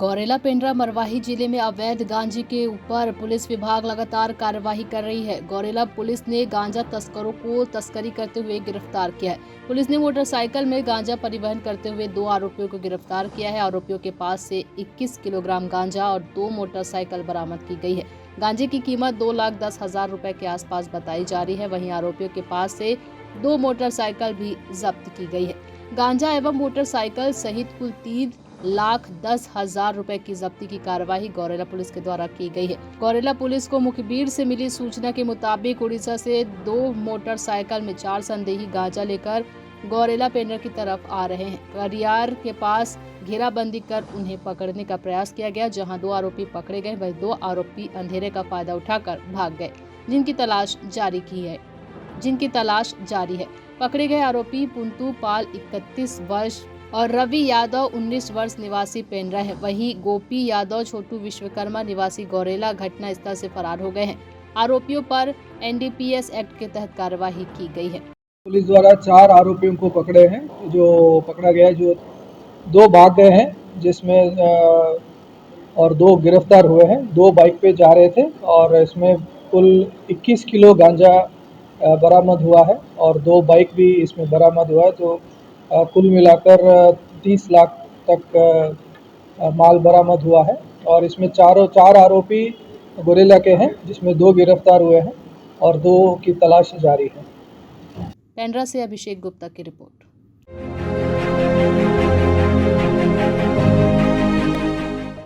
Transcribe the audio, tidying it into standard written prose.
गौरेला पेंड्रा मरवाही जिले में अवैध गांजे के ऊपर पुलिस विभाग लगातार कार्यवाही कर रही है। गौरेला पुलिस ने गांजा तस्करों को तस्करी करते हुए गिरफ्तार किया है। पुलिस ने मोटरसाइकिल में गांजा परिवहन करते हुए 2 आरोपियों को गिरफ्तार किया है। आरोपियों के पास से 21 किलोग्राम गांजा और 2 मोटरसाइकिल बरामद की गई है। गांजे की कीमत 2,10,000 रुपए के आसपास बताई जा रही है। वहीं आरोपियों के पास से 2 मोटरसाइकिल भी जब्त की गई है। गांजा एवं मोटरसाइकिल सहित कुल 3,10,000 रुपए की जब्ती की कार्यवाही गौरेला पुलिस के द्वारा की गई है। गौरेला पुलिस को मुखबिर से मिली सूचना के मुताबिक उड़ीसा से 2 मोटरसाइकिल में 4 संदेही गांजा लेकर गौरेला पेंड्रा की तरफ आ रहे हैं। करियार के पास घेराबंदी कर उन्हें पकड़ने का प्रयास किया गया, जहां 2 आरोपी पकड़े गए। वहीं 2 आरोपी अंधेरे का फायदा उठाकर भाग गए, जिनकी तलाश जारी है। पकड़े गए आरोपी पुंतु पाल 31 वर्ष और रवि यादव 19 वर्ष निवासी पेंड्रा है। वहीं गोपी यादव छोटू विश्वकर्मा निवासी गौरेला घटना स्थल से फरार हो गए हैं। आरोपियों पर NDPS एक्ट के तहत कार्यवाही की गई है। पुलिस द्वारा 4 आरोपियों को पकड़े हैं, जो पकड़ा गया, जो 2 भाग गए हैं, जिसमें और 2 गिरफ्तार हुए हैं। 2 बाइक पे जा रहे थे और इसमें कुल 21 किलो गांजा बरामद हुआ है और 2 बाइक भी इसमें बरामद हुआ है। तो कुल मिलाकर 30 लाख तक माल बरामद हुआ है और इसमें 4 आरोपी गोरेला के हैं, जिसमें 2 गिरफ्तार हुए हैं और 2 की तलाश जारी है। पेंड्रा से अभिषेक गुप्ता की रिपोर्ट।